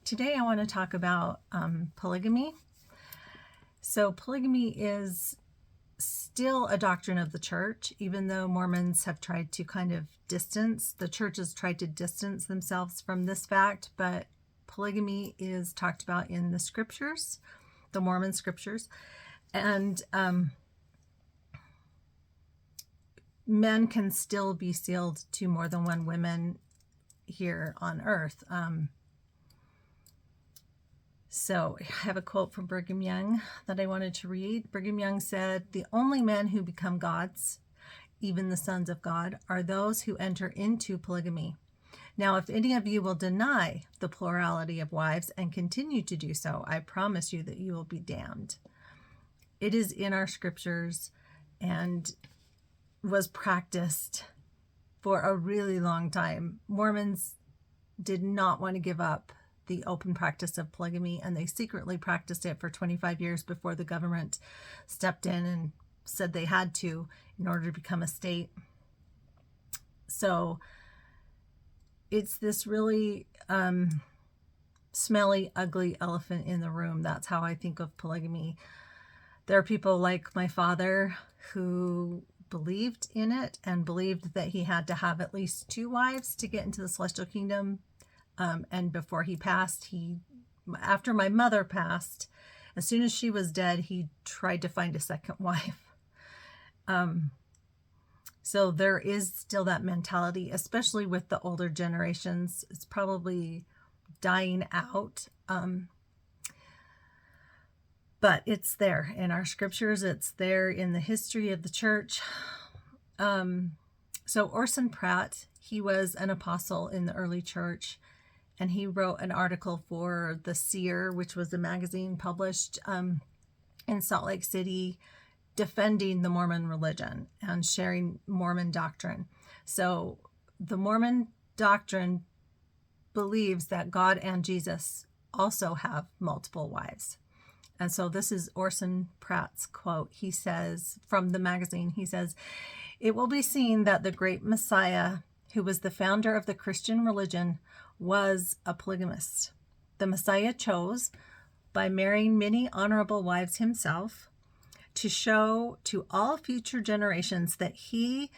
Today I want to talk about polygamy. So polygamy is still a doctrine of the church, even though Mormons have tried to the church has tried to distance themselves from this fact, but polygamy is talked about in the scriptures, the Mormon scriptures, and men can still be sealed to more than one woman here on earth. So I have a quote from Brigham Young that I wanted to read. Brigham Young said, "The only men who become gods, even the sons of God, are those who enter into polygamy. Now, if any of you will deny the plurality of wives and continue to do so, I promise you that you will be damned." It is in our scriptures and was practiced for a really long time. Mormons did not want to give up the open practice of polygamy, and they secretly practiced it for 25 years before the government stepped in and said they had to in order to become a state. So it's this really smelly, ugly elephant in the room. That's how I think of polygamy. There are people like my father who believed in it and believed that he had to have at least 2 wives to get into the celestial kingdom. And before he passed, after my mother passed, as soon as she was dead, he tried to find a second wife. So there is still that mentality, especially with the older generations. It's probably dying out. But it's there in our scriptures. It's there in the history of the church. So Orson Pratt, he was an apostle in the early church. And he wrote an article for The Seer, which was a magazine published in Salt Lake City, defending the Mormon religion and sharing Mormon doctrine. So the Mormon doctrine believes that God and Jesus also have multiple wives. And so this is Orson Pratt's quote. He says, from the magazine, he says, "It will be seen that the great Messiah, who was the founder of the Christian religion, was a polygamist. The Messiah chose, by marrying many honorable wives himself, to show to all future generations that he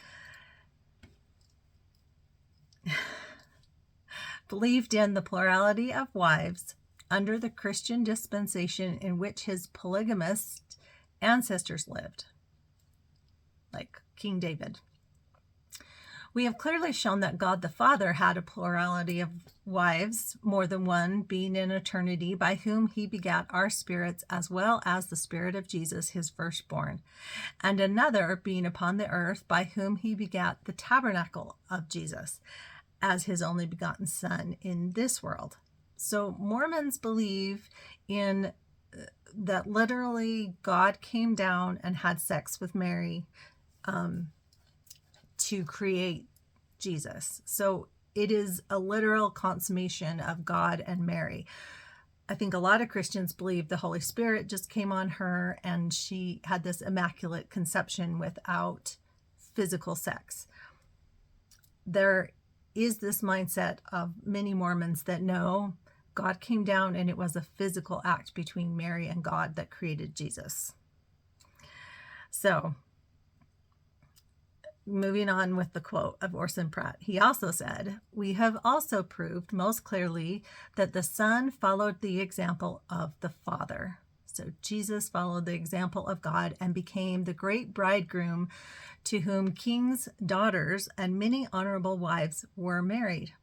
believed in the plurality of wives under the Christian dispensation in which his polygamist ancestors lived," like King David. "We have clearly shown that God the Father had a plurality of wives, more than one being in eternity, by whom he begat our spirits, as well as the spirit of Jesus, his firstborn, and another being upon the earth, by whom he begat the tabernacle of Jesus, as his only begotten Son in this world." So Mormons believe in that literally God came down and had sex with Mary to create Jesus. So it is a literal consummation of God and Mary. I think a lot of Christians believe the Holy Spirit just came on her and she had this immaculate conception without physical sex. There is this mindset of many Mormons that no, God came down and it was a physical act between Mary and God that created Jesus. So moving on with the quote of Orson Pratt, he also said, "We have also proved most clearly that the Son followed the example of the Father." So Jesus followed the example of God and became the great bridegroom to whom kings' daughters and many honorable wives were married.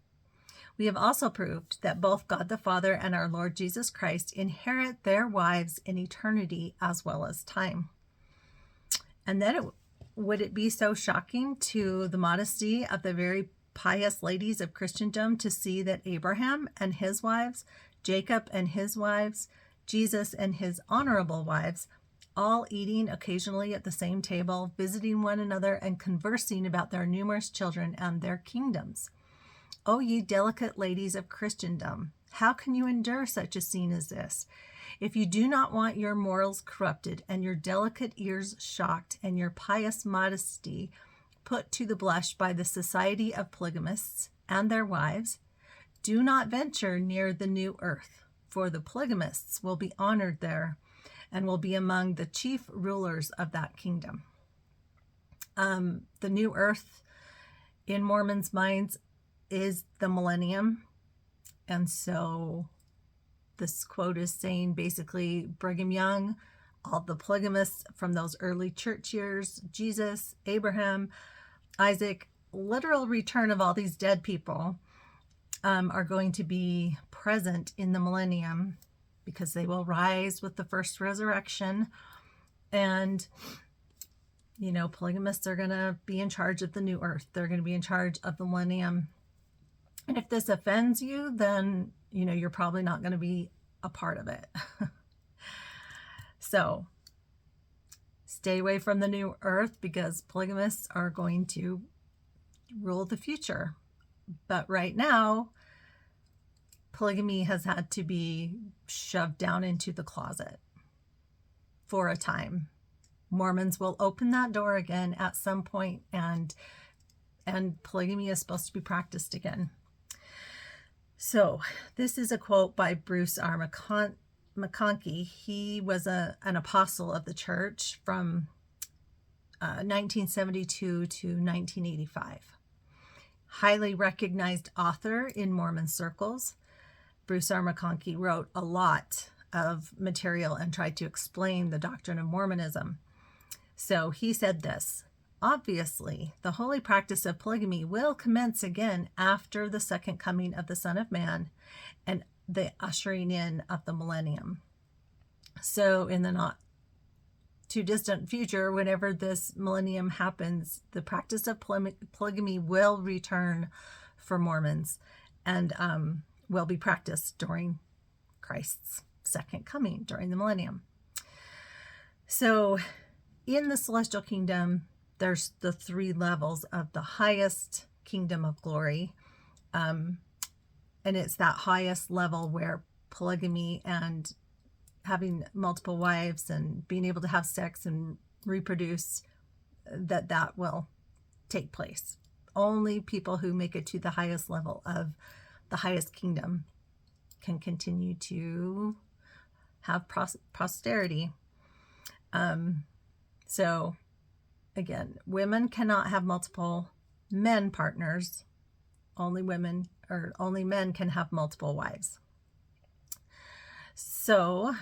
"We have also proved that both God the Father and our Lord Jesus Christ inherit their wives in eternity as well as time." And then would it be so shocking to the modesty of the very pious ladies of Christendom to see that Abraham and his wives, Jacob and his wives, Jesus and his honorable wives, all eating occasionally at the same table, visiting one another and conversing about their numerous children and their kingdoms? "O ye delicate ladies of Christendom, how can you endure such a scene as this? If you do not want your morals corrupted and your delicate ears shocked and your pious modesty put to the blush by the society of polygamists and their wives, Do not venture near the new earth, for the polygamists will be honored there and will be among the chief rulers of that kingdom. The new earth in Mormons' minds is the millennium. And so this quote is saying basically Brigham Young, all the polygamists from those early church years, Jesus, Abraham, Isaac, literal return of all these dead people are going to be present in the millennium because they will rise with the first resurrection. And, polygamists are going to be in charge of the new earth. They're going to be in charge of the millennium. And if this offends you, then, you're probably not going to be a part of it. So stay away from the new earth because polygamists are going to rule the future. But right now, polygamy has had to be shoved down into the closet for a time. Mormons will open that door again at some point, and polygamy is supposed to be practiced again. So this is a quote by Bruce R. McConkie. He was an apostle of the church from 1972 to 1985. Highly recognized author in Mormon circles, Bruce R. McConkie wrote a lot of material and tried to explain the doctrine of Mormonism. So he said this: obviously, the holy practice of polygamy will commence again after the second coming of the Son of Man and the ushering in of the millennium. So in the not too distant future, whenever this millennium happens, the practice of polygamy will return for Mormons and will be practiced during Christ's second coming, during the millennium. So in the celestial kingdom, there's the three levels of the highest kingdom of glory. And it's that highest level where polygamy and having multiple wives and being able to have sex and reproduce, that will take place. Only people who make it to the highest level of the highest kingdom can continue to have posterity. So again, women cannot have multiple men partners. Only men can have multiple wives. So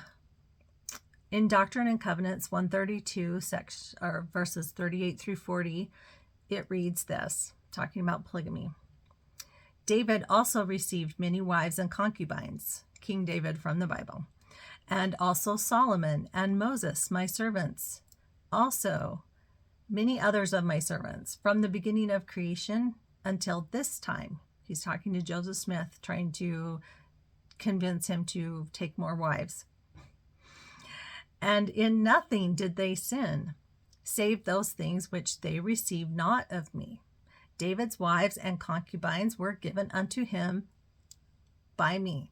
in Doctrine and Covenants 132, verses 38 through 40, it reads this, talking about polygamy. David also received many wives and concubines, King David from the Bible, and also Solomon and Moses, my servants. Also, many others of my servants, from the beginning of creation until this time. He's talking to Joseph Smith, trying to convince him to take more wives. And in nothing did they sin, save those things which they received not of me. David's wives and concubines were given unto him by me,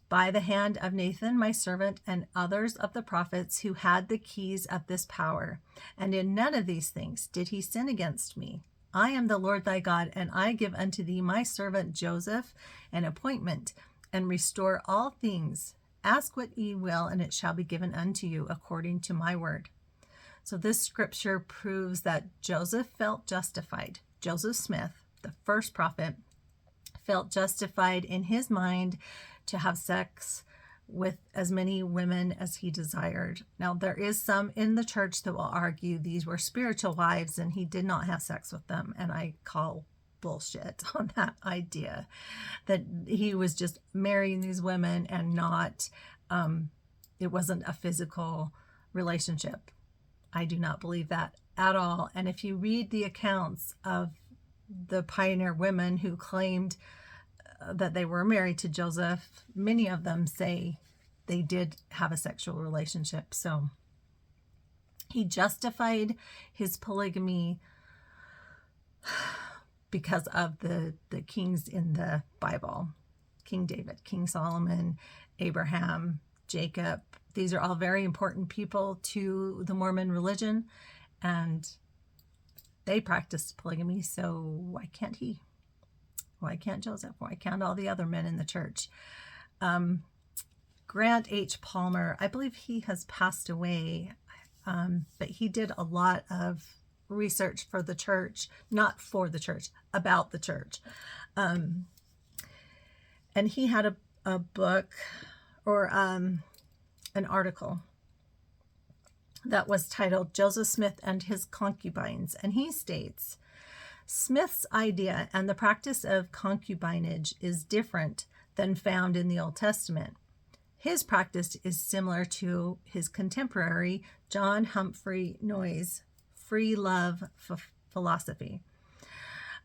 by the hand of Nathan my servant and others of the prophets who had the keys of this power. And in none of these things did he sin against me. I am the Lord thy God, and I give unto thee my servant Joseph an appointment, and restore all things. Ask what ye will, and it shall be given unto you according to my word. So this scripture proves that Joseph felt justified. Joseph Smith, the first prophet, felt justified in his mind to have sex with as many women as he desired. Now, there is some in the church that will argue these were spiritual wives and he did not have sex with them. And I call bullshit on that idea that he was just marrying these women and not, it wasn't a physical relationship. I do not believe that at all. And if you read the accounts of the pioneer women who claimed that they were married to Joseph, many of them say they did have a sexual relationship. So he justified his polygamy because of the kings in the Bible. King David, King Solomon, Abraham, Jacob. These are all very important people to the Mormon religion, and they practiced polygamy, so why can't he? Why can't Joseph? Why can't all the other men in the church? Grant H. Palmer, I believe he has passed away, but he did a lot of research for the church, not for the church, about the church. And he had a book or an article that was titled Joseph Smith and His Concubines. And he states, Smith's idea and the practice of concubinage is different than found in the Old Testament. His practice is similar to his contemporary John Humphrey Noyes' free love philosophy.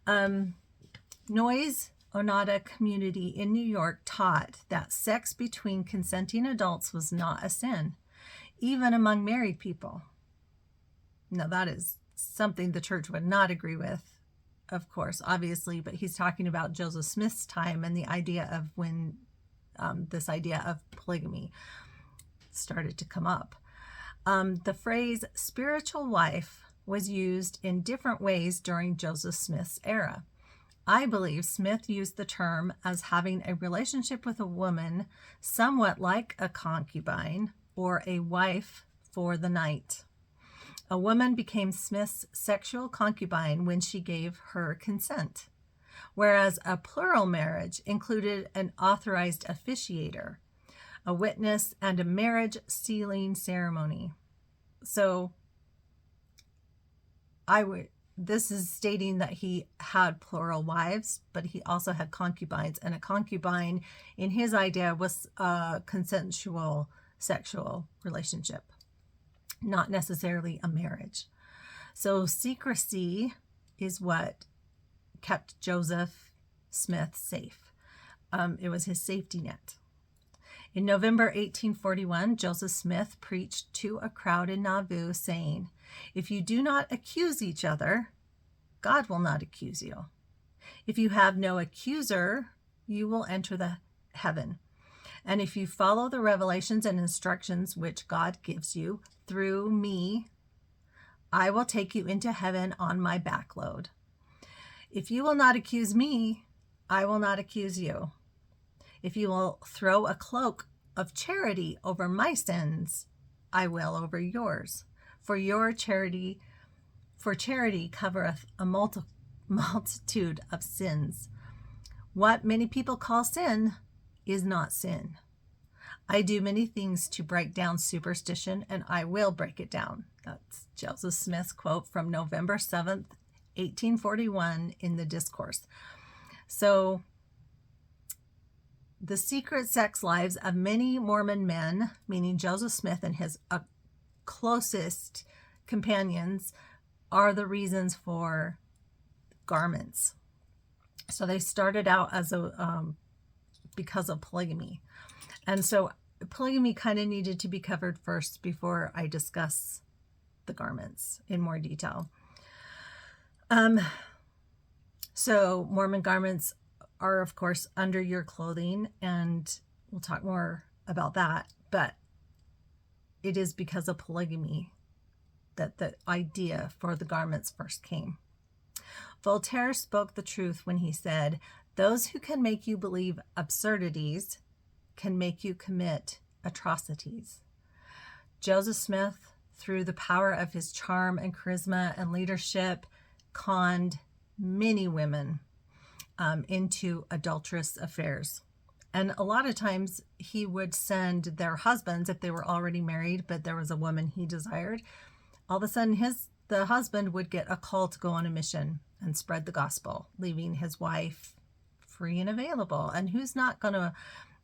Noyes' Onada community in New York taught that sex between consenting adults was not a sin, even among married people. Now, that is something the church would not agree with, of course, obviously, but he's talking about Joseph Smith's time and the idea of when this idea of polygamy started to come up. The phrase spiritual wife was used in different ways during Joseph Smith's era. I believe Smith used the term as having a relationship with a woman somewhat like a concubine or a wife for the night. A woman became Smith's sexual concubine when she gave her consent, whereas a plural marriage included an authorized officiator, a witness, and a marriage sealing ceremony. So this is stating that he had plural wives, but he also had concubines, and a concubine in his idea was a consensual sexual relationship, not necessarily a marriage. So secrecy is what kept Joseph Smith safe. It was his safety net. In November 1841, Joseph Smith preached to a crowd in Nauvoo saying, "If you do not accuse each other, God will not accuse you. If you have no accuser, you will enter the heaven. And if you follow the revelations and instructions which God gives you through me, I will take you into heaven on my backload. If you will not accuse me, I will not accuse you. If you will throw a cloak of charity over my sins, I will over yours. For charity covereth a multitude of sins. What many people call sin is not sin. I do many things to break down superstition, and I will break it down." That's Joseph Smith's quote from November 7th, 1841 in the Discourse. So the secret sex lives of many Mormon men, meaning Joseph Smith and his closest companions, are the reasons for garments. So they started out as because of polygamy. And so polygamy kind of needed to be covered first before I discuss the garments in more detail. So Mormon garments are, of course, under your clothing, and we'll talk more about that. But it is because of polygamy that the idea for the garments first came. Voltaire spoke the truth when he said, "Those who can make you believe absurdities can make you commit atrocities." Joseph Smith, through the power of his charm and charisma and leadership, conned many women into adulterous affairs. And a lot of times he would send their husbands, if they were already married, but there was a woman he desired, all of a sudden the husband would get a call to go on a mission and spread the gospel, leaving his wife free and available. And who's not going to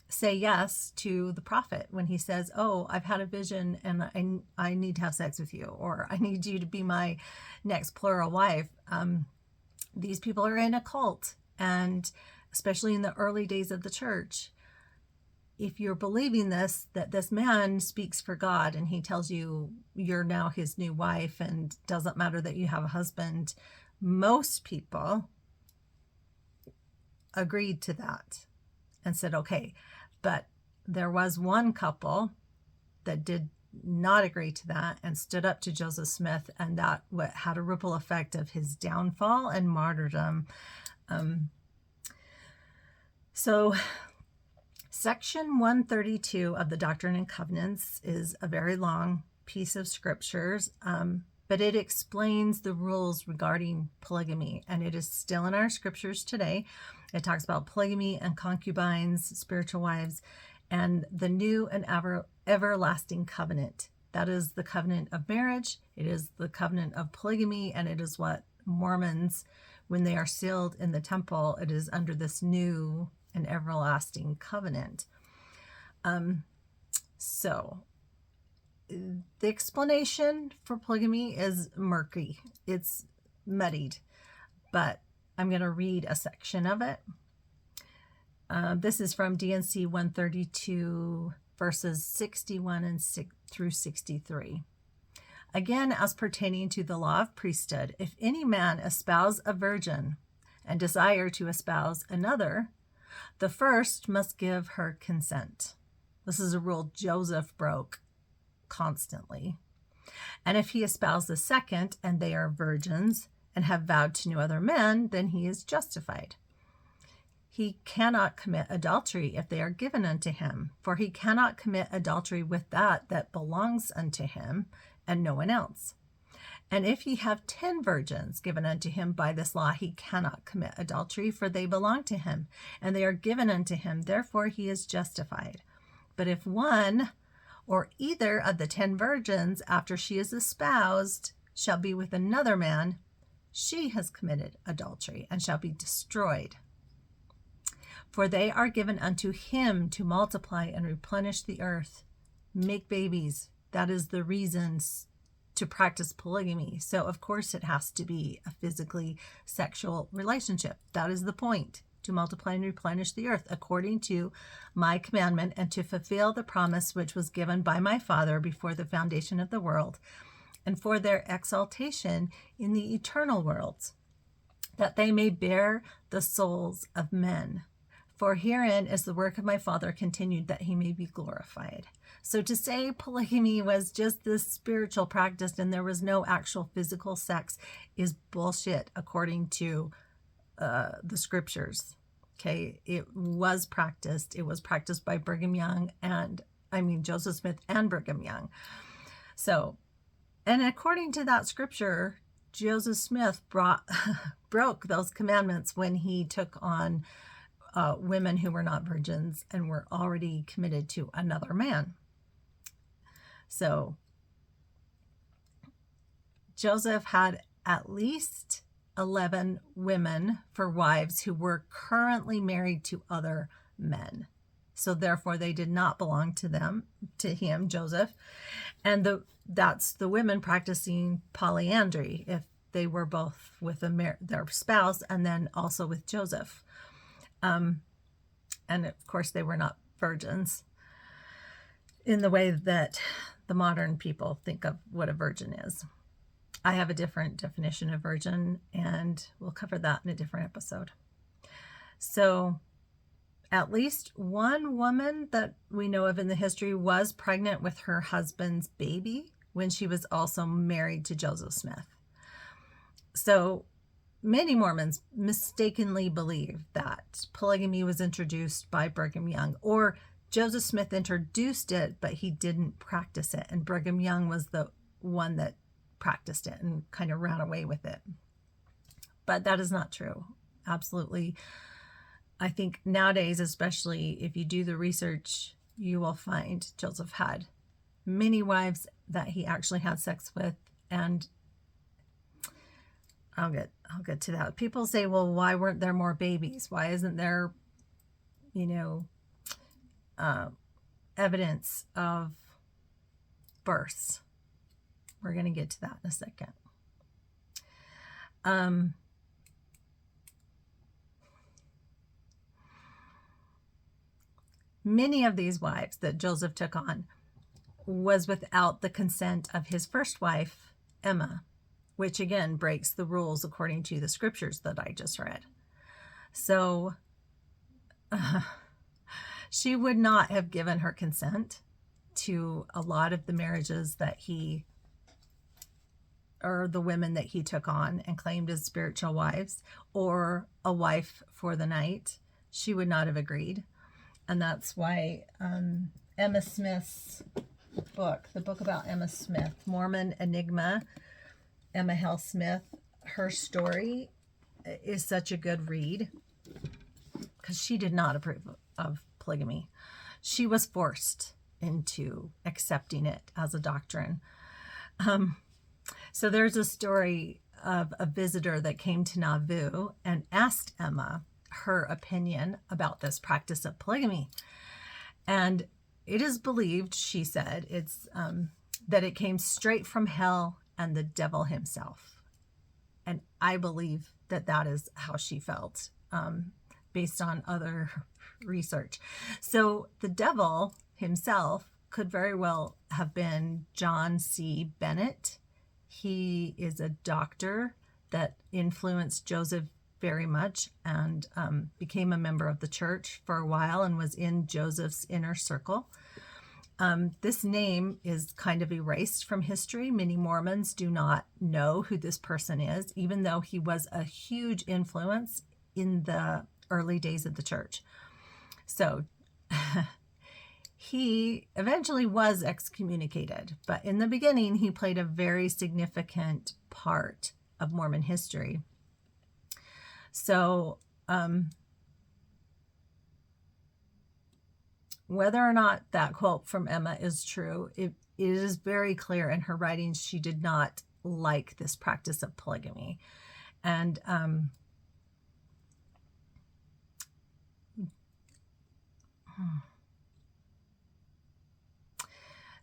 say yes to the prophet when he says, "Oh, I've had a vision and I need to have sex with you," or "I need you to be my next plural wife"? These people are in a cult, and especially in the early days of the church, if you're believing this, that this man speaks for God and he tells you you're now his new wife and doesn't matter that you have a husband, most people agreed to that and said, okay. But there was one couple that did not agree to that and stood up to Joseph Smith, and that had a ripple effect of his downfall and martyrdom. So section 132 of the Doctrine and Covenants is a very long piece of scriptures, but it explains the rules regarding polygamy, and it is still in our scriptures today. It talks about polygamy and concubines, spiritual wives, and the new and everlasting covenant. That is the covenant of marriage. It is the covenant of polygamy, and it is what Mormons, when they are sealed in the temple, it is under this new and everlasting covenant. So the explanation for polygamy is murky. It's muddied, but I'm going to read a section of it. This is from D&C 132, verses 61 through 63. Again, as pertaining to the law of priesthood, if any man espouse a virgin and desire to espouse another, the first must give her consent. This is a rule Joseph broke constantly. And if he espouse the second, and they are virgins, and have vowed to no other men, then he is justified. He cannot commit adultery if they are given unto him, for he cannot commit adultery with that belongs unto him, and no one else. And if he have 10 virgins given unto him by this law, he cannot commit adultery, for they belong to him, and they are given unto him, therefore he is justified. But if one or either of the 10 virgins, after she is espoused, shall be with another man, she has committed adultery, and shall be destroyed. For they are given unto him to multiply and replenish the earth, make babies. That is the reason to practice polygamy. So of course it has to be a physically sexual relationship. That is the point, to multiply and replenish the earth according to my commandment, and to fulfill the promise which was given by my Father before the foundation of the world, and for their exaltation in the eternal worlds, that they may bear the souls of men. For herein is the work of my Father continued, that he may be glorified. So to say polygamy was just this spiritual practice and there was no actual physical sex is bullshit according to the scriptures. Okay, it was practiced. It was practiced by Joseph Smith and Brigham Young. So, and according to that scripture, Joseph Smith broke those commandments when he took on women who were not virgins and were already committed to another man. So Joseph had at least 11 women for wives who were currently married to other men. So therefore they did not belong to him, Joseph. And that's the women practicing polyandry, if they were both with their spouse and then also with Joseph. And of course they were not virgins in the way that the modern people think of what a virgin is. I have a different definition of virgin, and we'll cover that in a different episode. So at least one woman that we know of in the history was pregnant with her husband's baby when she was also married to Joseph Smith. So many Mormons mistakenly believe that polygamy was introduced by Brigham Young, or Joseph Smith introduced it, but he didn't practice it, and Brigham Young was the one that practiced it and kind of ran away with it. But that is not true. Absolutely. I think nowadays, especially if you do the research, you will find Joseph had many wives that he actually had sex with, and I'll get to that. People say, well, why weren't there more babies? Why isn't there, evidence of births? We're going to get to that in a second. Many of these wives that Joseph took on was without the consent of his first wife, Emma, which again breaks the rules according to the scriptures that I just read. So she would not have given her consent to a lot of the marriages that the women that he took on and claimed as spiritual wives, or a wife for the night. she would not have agreed. And that's why Emma Smith's book, the book about Emma Smith, Mormon Enigma, Emma Hale Smith, her story is such a good read, because she did not approve of polygamy. She was forced into accepting it as a doctrine. So there's a story of a visitor that came to Nauvoo and asked Emma her opinion about this practice of polygamy. And it is believed, she said, that it came straight from hell and the devil himself. And I believe that is how she felt, based on other research. So the devil himself could very well have been John C. Bennett. He is a doctor that influenced Joseph very much, and became a member of the church for a while and was in Joseph's inner circle. This name is kind of erased from history. Many Mormons do not know who this person is, even though he was a huge influence in the early days of the church. So he eventually was excommunicated, but in the beginning, he played a very significant part of Mormon history. So whether or not that quote from Emma is true, it is very clear in her writings she did not like this practice of polygamy. And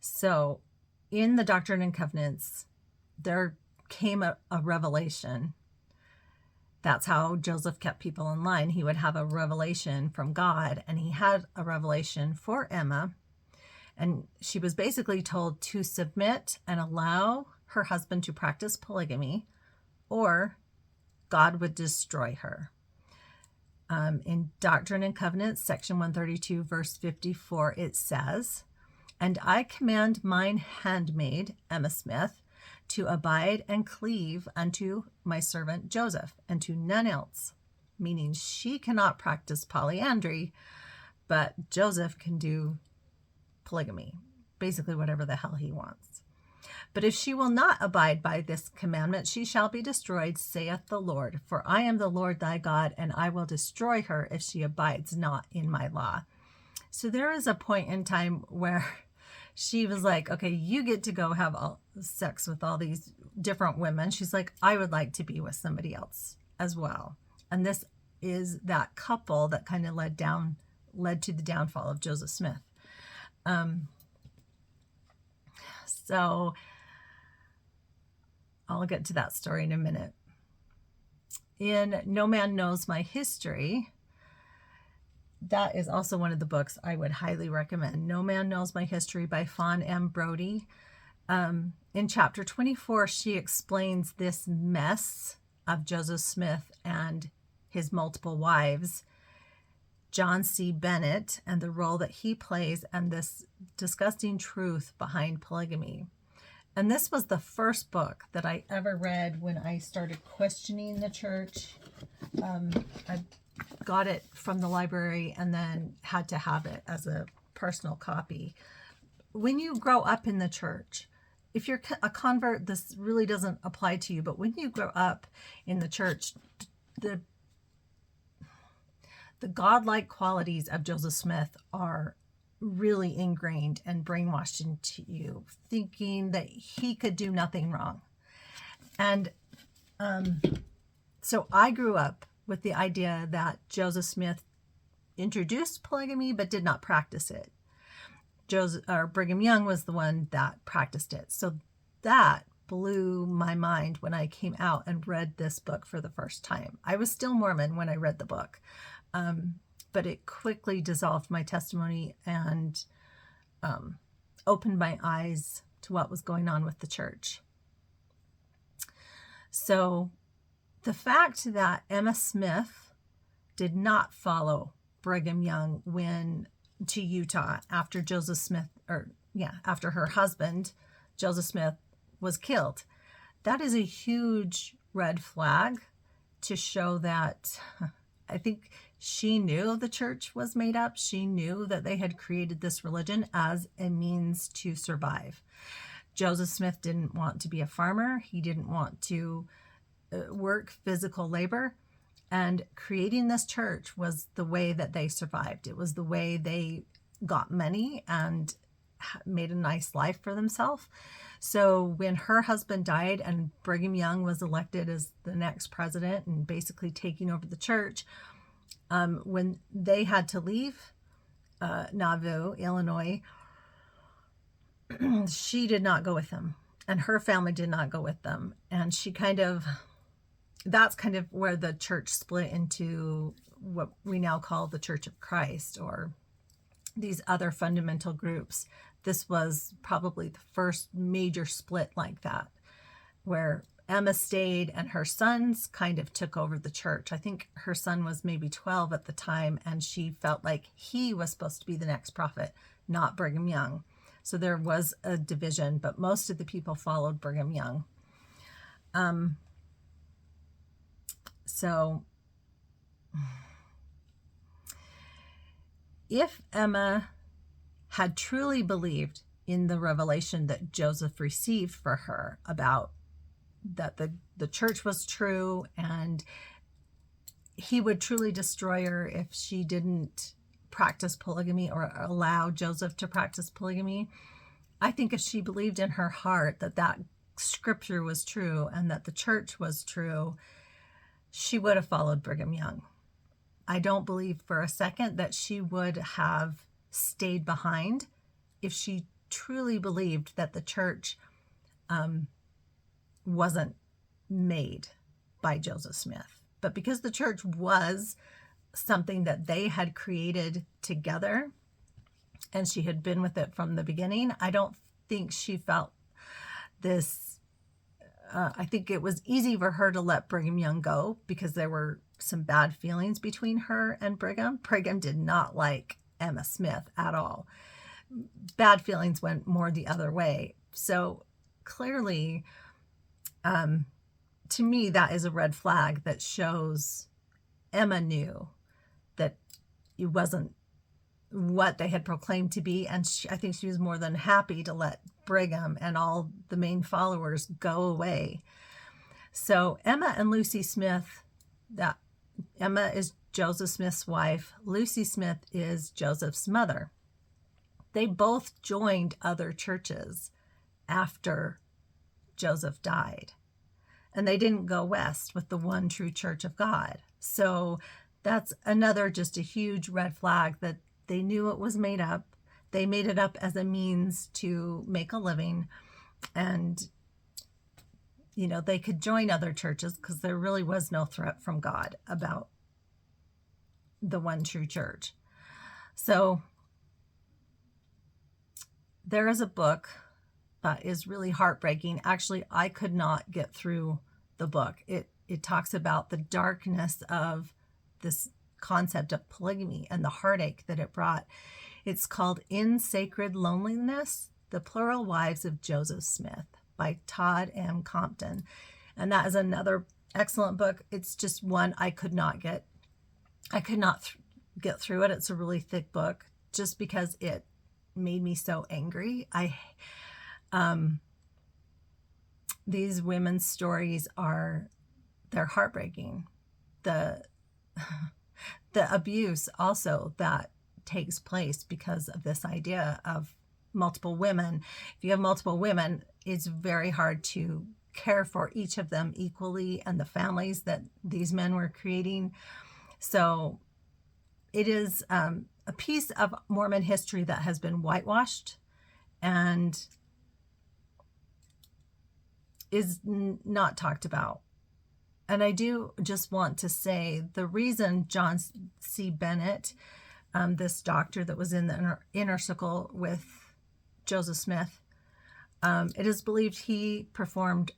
so in the Doctrine and Covenants, there came a revelation. That's how Joseph kept people in line. He would have a revelation from God, and he had a revelation for Emma. And she was basically told to submit and allow her husband to practice polygamy, or God would destroy her. In Doctrine and Covenants, section 132, verse 54, it says, "And I command mine handmaid, Emma Smith, to abide and cleave unto my servant Joseph, and to none else," meaning she cannot practice polyandry, but Joseph can do polygamy, basically whatever the hell he wants. "But if she will not abide by this commandment, she shall be destroyed, saith the Lord. For I am the Lord thy God, and I will destroy her if she abides not in my law." So there is a point in time where she was like, okay, you get to go have sex with all these different women. She's like, I would like to be with somebody else as well. And this is that couple that kind of led to the downfall of Joseph Smith. So I'll get to that story in a minute. In No Man Knows My History, that is also one of the books I would highly recommend. No Man Knows My History by Fawn M. Brody. In chapter 24, she explains this mess of Joseph Smith and his multiple wives, John C. Bennett, and the role that he plays, and this disgusting truth behind polygamy. And this was the first book that I ever read when I started questioning the church. I got it from the library and then had to have it as a personal copy. When you grow up in the church, if you're a convert, this really doesn't apply to you, but when you grow up in the church, the godlike qualities of Joseph Smith are really ingrained and brainwashed into you, thinking that he could do nothing wrong. And so I grew up with the idea that Joseph Smith introduced polygamy but did not practice it. Brigham Young was the one that practiced it. So that blew my mind when I came out and read this book for the first time. I was still Mormon when I read the book, but it quickly dissolved my testimony and opened my eyes to what was going on with the church. So the fact that Emma Smith did not follow Brigham Young to Utah after after her husband, Joseph Smith, was killed, that is a huge red flag to show that I think She knew the church was made up. She knew that they had created this religion as a means to survive. Joseph Smith didn't want to be a farmer. He didn't want to work physical labor. And creating this church was the way that they survived. It was the way they got money and made a nice life for themselves. So when her husband died and Brigham Young was elected as the next president and basically taking over the church, when they had to leave Nauvoo, Illinois, she did not go with them, and her family did not go with them. And that's kind of where the church split into what we now call the Church of Christ, or these other fundamental groups. This was probably the first major split like that, where Emma stayed and her sons kind of took over the church. I think her son was maybe 12 at the time, and she felt like he was supposed to be the next prophet, not Brigham Young. So there was a division, but most of the people followed Brigham Young. So if Emma had truly believed in the revelation that Joseph received for her about that the church was true and he would truly destroy her if she didn't practice polygamy or allow Joseph to practice polygamy, I think if she believed in her heart that scripture was true and that the church was true, she would have followed Brigham Young. I don't believe for a second that she would have stayed behind if she truly believed that the church wasn't made by Joseph Smith. But because the church was something that they had created together and she had been with it from the beginning, I don't think she felt this. I think it was easy for her to let Brigham Young go because there were some bad feelings between her and Brigham. Brigham did not like Emma Smith at all. Bad feelings went more the other way. So clearly, to me, that is a red flag that shows Emma knew that it wasn't what they had proclaimed to be. And I think she was more than happy to let Brigham and all the main followers go away. So Emma and Lucy Smith, that Emma is Joseph Smith's wife. Lucy Smith is Joseph's mother. They both joined other churches after Joseph died. And they didn't go west with the one true church of God. So that's another just a huge red flag that they knew it was made up. They made it up as a means to make a living. And, you know, they could join other churches because there really was no threat from God about the one true church. So there is a book that is really heartbreaking. Actually, I could not get through the book. It talks about the darkness of this concept of polygamy and the heartache that it brought. It's called In Sacred Loneliness, The Plural Wives of Joseph Smith by Todd M. Compton. And that is another excellent book. It's just one I could not get through it. It's a really thick book just because it made me so angry. These women's stories they're heartbreaking. The abuse also that takes place because of this idea of multiple women. If you have multiple women, it's very hard to care for each of them equally and the families that these men were creating. So it is a piece of Mormon history that has been whitewashed and is not talked about. And I do just want to say the reason John C. Bennett, this doctor that was in the inner circle with Joseph Smith, it is believed he performed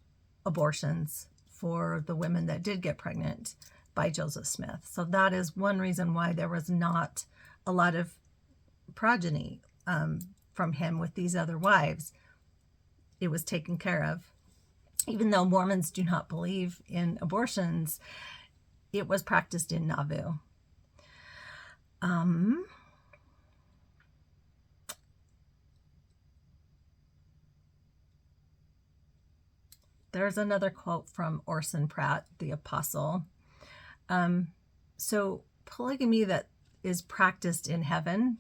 abortions for the women that did get pregnant by Joseph Smith. So that is one reason why there was not a lot of progeny from him with these other wives. It was taken care of. Even though Mormons do not believe in abortions, it was practiced in Nauvoo. There's another quote from Orson Pratt, the apostle. So polygamy that is practiced in heaven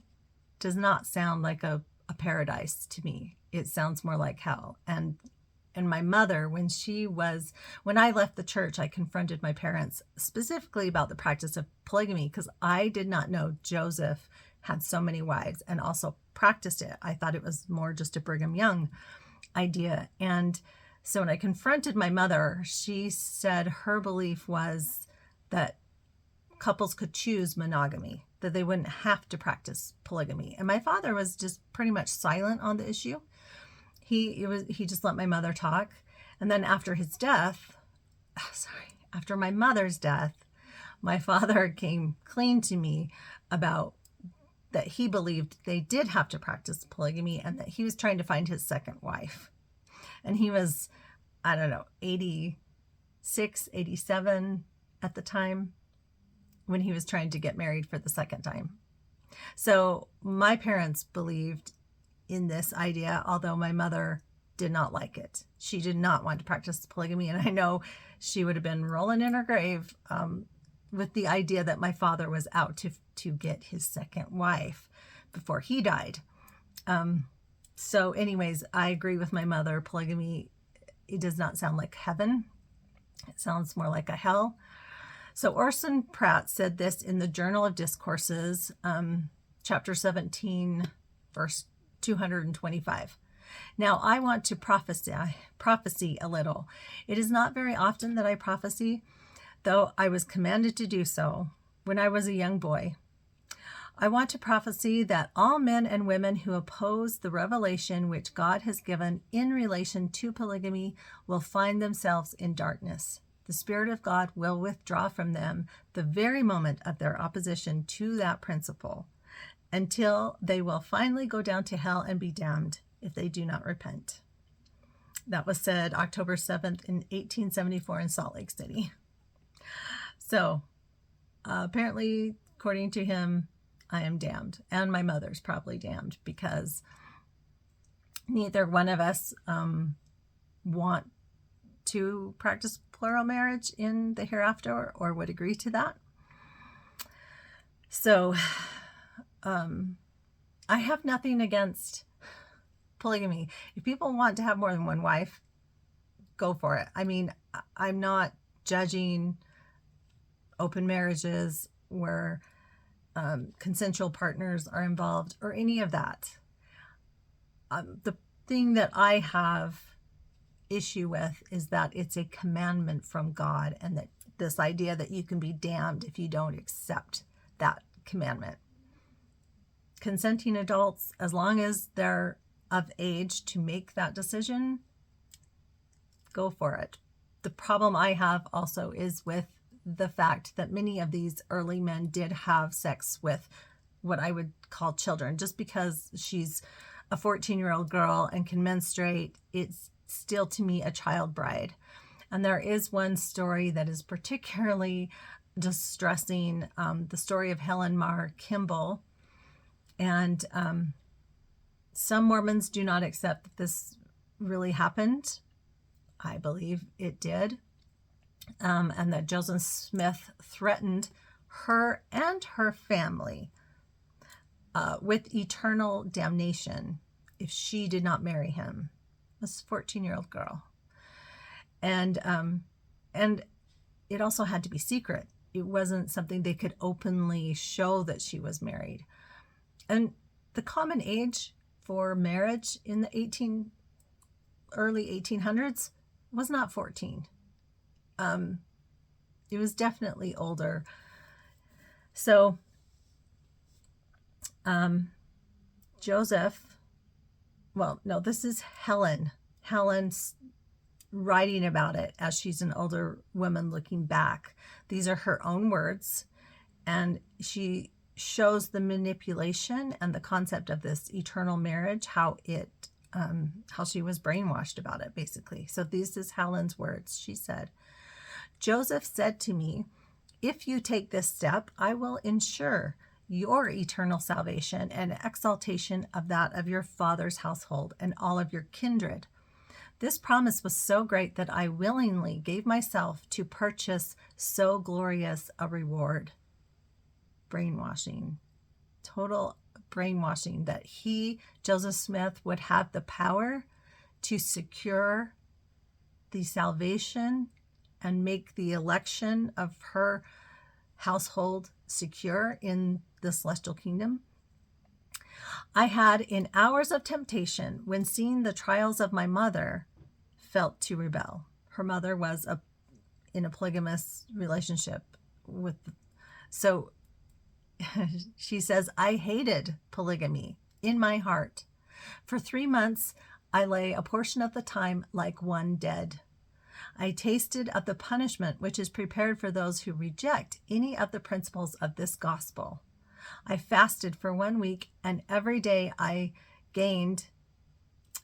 does not sound like a paradise to me. It sounds more like hell. And my mother, when I left the church, I confronted my parents specifically about the practice of polygamy because I did not know Joseph had so many wives and also practiced it. I thought it was more just a Brigham Young idea. And so when I confronted my mother, she said her belief was that couples could choose monogamy, that they wouldn't have to practice polygamy. And my father was just pretty much silent on the issue. He just let my mother talk. And then after my mother's death, my father came clean to me about that he believed they did have to practice polygamy and that he was trying to find his second wife. And he was, 86, 87 at the time when he was trying to get married for the second time. So my parents believed in this idea, although my mother did not like it. She did not want to practice polygamy. And I know she would have been rolling in her grave with the idea that my father was out to get his second wife before he died. So anyways, I agree with my mother. Polygamy, it does not sound like heaven. It sounds more like a hell. So Orson Pratt said this in the Journal of Discourses, chapter 17, verse 225. Now I want to prophesy a little. It is not very often that I prophesy, though I was commanded to do so when I was a young boy. I want to prophesy that all men and women who oppose the revelation which God has given in relation to polygamy will find themselves in darkness. The Spirit of God will withdraw from them the very moment of their opposition to that principle, until they will finally go down to hell and be damned if they do not repent. That was said October 7th in 1874 in Salt Lake City. So apparently, according to him, I am damned, and my mother's probably damned because neither one of us want to practice plural marriage in the hereafter or would agree to that. So I have nothing against polygamy. If people want to have more than one wife, go for it. I mean, I'm not judging open marriages where consensual partners are involved or any of that. The thing that I have issue with is that it's a commandment from God, and that this idea that you can be damned if you don't accept that commandment. Consenting adults, as long as they're of age to make that decision, go for it. The problem I have also is with the fact that many of these early men did have sex with what I would call children. Just because she's a 14-year-old girl and can menstruate, it's still to me a child bride. And there is one story that is particularly distressing, the story of Helen Mar Kimball. And some Mormons do not accept that this really happened. I believe it did. And that Joseph Smith threatened her and her family with eternal damnation if she did not marry him. This 14-year-old girl. And it also had to be secret. It wasn't something they could openly show that she was married. And the common age for marriage in the early 1800s was not 14. It was definitely older. So, this is Helen. Helen's writing about it as she's an older woman looking back. These are her own words, and she shows the manipulation and the concept of this eternal marriage, how she was brainwashed about it, basically. So this is Helen's words. She said, "Joseph said to me, 'If you take this step, I will ensure your eternal salvation and exaltation of that of your father's household and all of your kindred. This promise was so great that I willingly gave myself to purchase so glorious a reward. Brainwashing, total brainwashing, that Joseph Smith, would have the power to secure the salvation and make the election of her household secure in the celestial kingdom. I had, in hours of temptation, when seeing the trials of my mother, felt to rebel. Her mother was in a polygamous relationship with, so she says, I hated polygamy in my heart. For 3 months, I lay a portion of the time like one dead. I tasted of the punishment which is prepared for those who reject any of the principles of this gospel. I fasted for 1 week, and every day I gained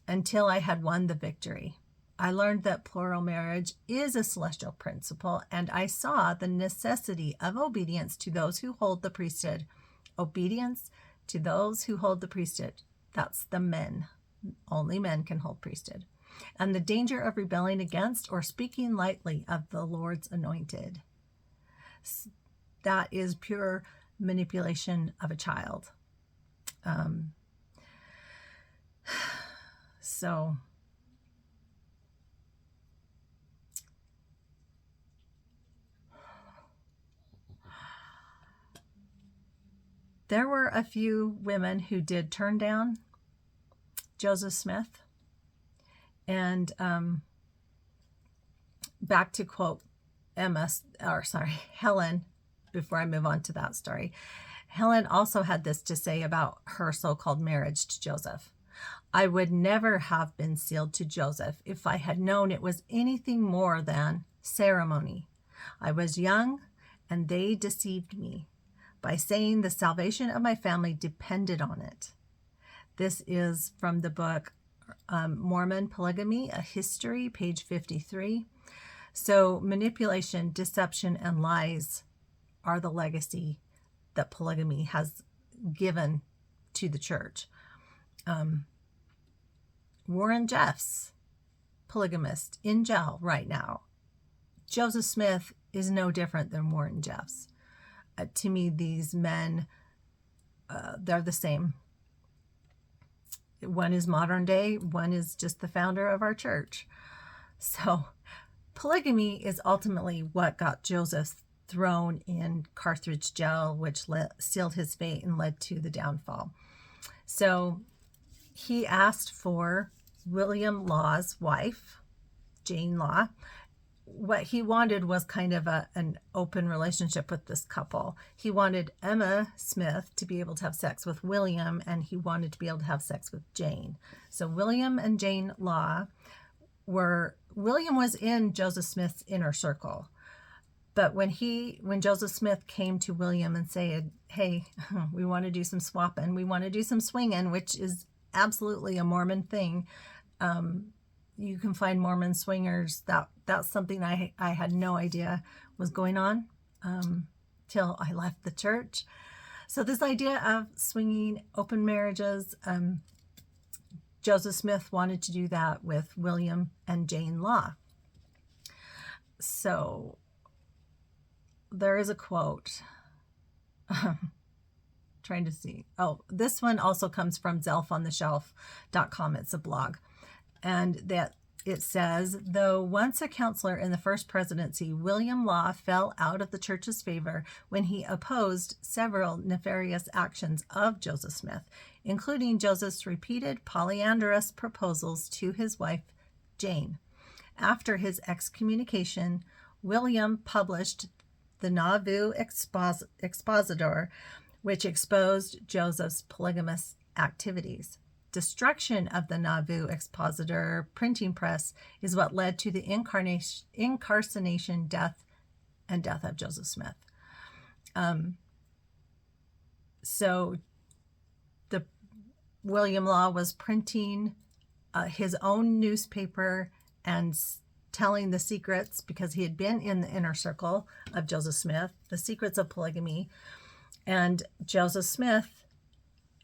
until I had won the victory. I learned that plural marriage is a celestial principle, and I saw the necessity of obedience to those who hold the priesthood. Obedience to those who hold the priesthood. That's the men. Only men can hold priesthood. And the danger of rebelling against or speaking lightly of the Lord's anointed. That is pure manipulation of a child. So there were a few women who did turn down Joseph Smith. And back to quote Helen, before I move on to that story. Helen also had this to say about her so-called marriage to Joseph. I would never have been sealed to Joseph if I had known it was anything more than ceremony. I was young, and they deceived me by saying the salvation of my family depended on it. This is from the book Mormon Polygamy, a History, page 53. So manipulation, deception, and lies are the legacy that polygamy has given to the church. Warren Jeffs, polygamist, in jail right now. Joseph Smith is no different than Warren Jeffs. To me, these men, they're the same. One is modern day, one is just the founder of our church. So polygamy is ultimately what got Joseph thrown in Carthage jail, which sealed his fate and led to the downfall. So he asked for William Law's wife, Jane Law. What he wanted was kind of an open relationship with this couple. He wanted Emma Smith to be able to have sex with William, and he wanted to be able to have sex with Jane. So William and Jane Law William was in Joseph Smith's inner circle. But when Joseph Smith came to William and said, hey, we want to do some swapping, we want to do some swinging, which is absolutely a Mormon thing. You can find Mormon swingers. That's something I had no idea was going on till I left the church. So this idea of swinging open marriages, Joseph Smith wanted to do that with William and Jane Law. So there is a quote. Trying to see. Oh, this one also comes from zelfonthe.shelf.com. It's a blog. And that it says, though once a counselor in the first presidency, William Law fell out of the church's favor when he opposed several nefarious actions of Joseph Smith, including Joseph's repeated polyandrous proposals to his wife, Jane. After his excommunication, William published the Nauvoo Expositor, which exposed Joseph's polygamous activities. Destruction of the Nauvoo Expositor printing press is what led to the incarceration, death of Joseph Smith. So the William Law was printing his own newspaper and telling the secrets, because he had been in the inner circle of Joseph Smith, the secrets of polygamy. And Joseph Smith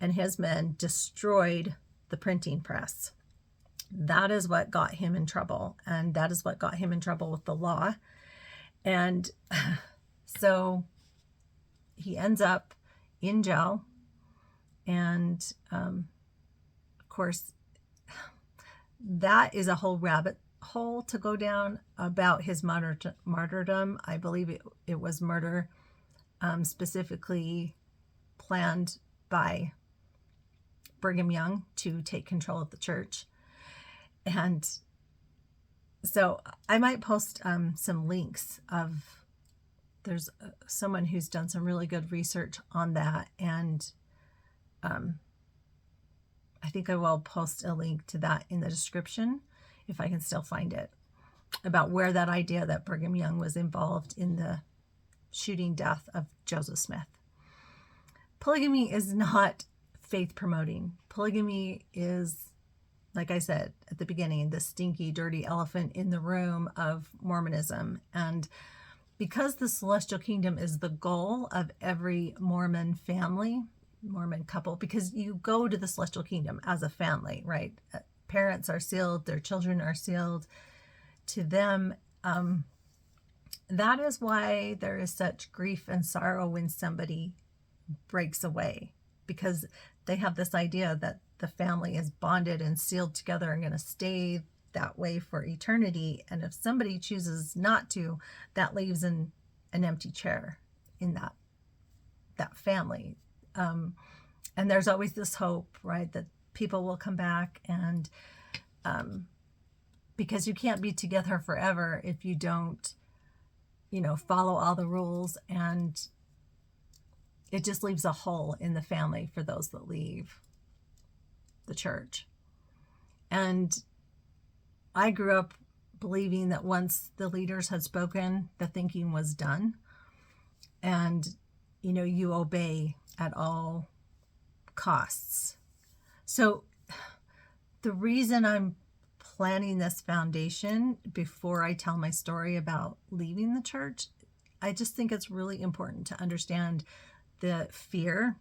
and his men destroyed the printing press. That is what got him in trouble, and that is what got him in trouble with the law. And so he ends up in jail, and of course, that is a whole rabbit hole to go down about his martyrdom. I believe it was murder, specifically planned by Brigham Young to take control of the church. And so I might post some links of, there's someone who's done some really good research on that, and I think I will post a link to that in the description if I can still find it, about where that idea that Brigham Young was involved in the shooting death of Joseph Smith. Polygamy is not faith promoting. Polygamy is, like I said at the beginning, the stinky, dirty elephant in the room of Mormonism. And because the celestial kingdom is the goal of every Mormon family, Mormon couple, because you go to the celestial kingdom as a family, right? Parents are sealed, their children are sealed to them. That is why there is such grief and sorrow when somebody breaks away, because they have this idea that the family is bonded and sealed together and going to stay that way for eternity. And if somebody chooses not to, that leaves an empty chair in that family. And there's always this hope, right, that people will come back, and because you can't be together forever if you don't, follow all the rules, and it just leaves a hole in the family for those that leave the church. And I grew up believing that once the leaders had spoken, the thinking was done, and you obey at all costs. So the reason I'm planning this foundation before I tell my story about leaving the church, I just think it's really important to understand the fear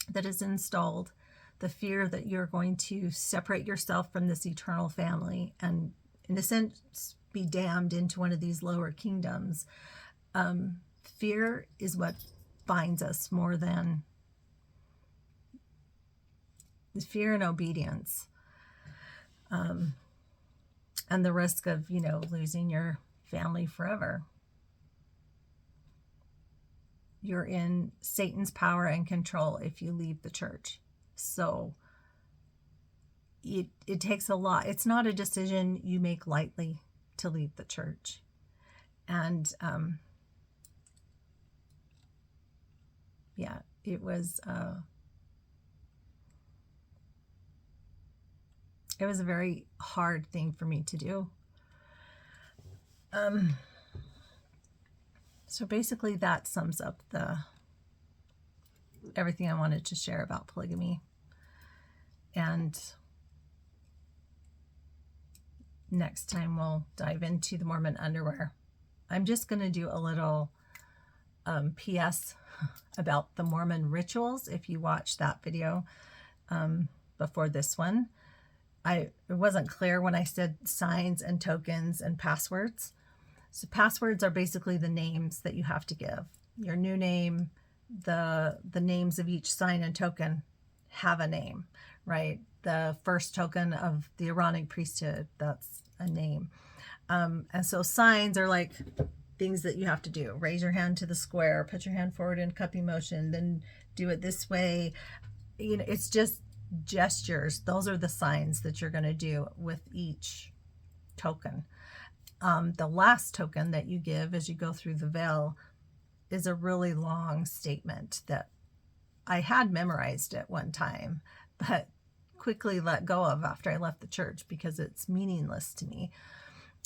that is installed, the fear that you're going to separate yourself from this eternal family and, in a sense, be damned into one of these lower kingdoms. Fear is what binds us more than fear and obedience, and the risk of losing your family forever. You're in Satan's power and control if you leave the church. So it takes a lot. It's not a decision you make lightly to leave the church. And it was a very hard thing for me to do. So basically that sums up everything I wanted to share about polygamy. And next time we'll dive into the Mormon underwear. I'm just going to do a little PS about the Mormon rituals. If you watch that video before this one, it wasn't clear when I said signs and tokens and passwords. So passwords are basically the names that you have to give. Your new name, the names of each sign and token have a name, right? The first token of the Aaronic priesthood, that's a name. And so signs are like things that you have to do. Raise your hand to the square, put your hand forward in cupping motion, then do it this way. It's just gestures. Those are the signs that you're going to do with each token. The last token that you give as you go through the veil is a really long statement that I had memorized at one time, but quickly let go of after I left the church because it's meaningless to me.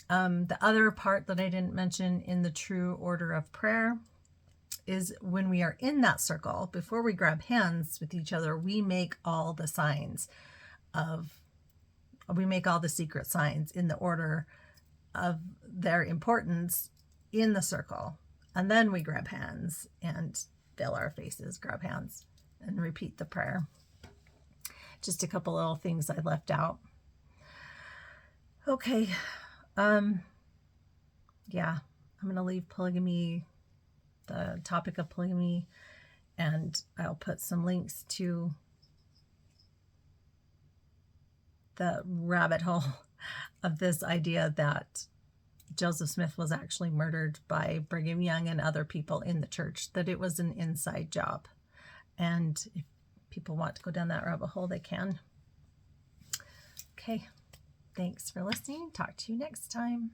The other part that I didn't mention in the true order of prayer is when we are in that circle, before we grab hands with each other, we make all the secret signs in the order of their importance in the circle. And then we grab hands and veil our faces, grab hands, and repeat the prayer. Just a couple little things I left out. Okay. Yeah, I'm going to leave polygamy, the topic of polygamy, and I'll put some links to the rabbit hole of this idea that Joseph Smith was actually murdered by Brigham Young and other people in the church, that it was an inside job. And if people want to go down that rabbit hole, they can. Okay, thanks for listening. Talk to you next time.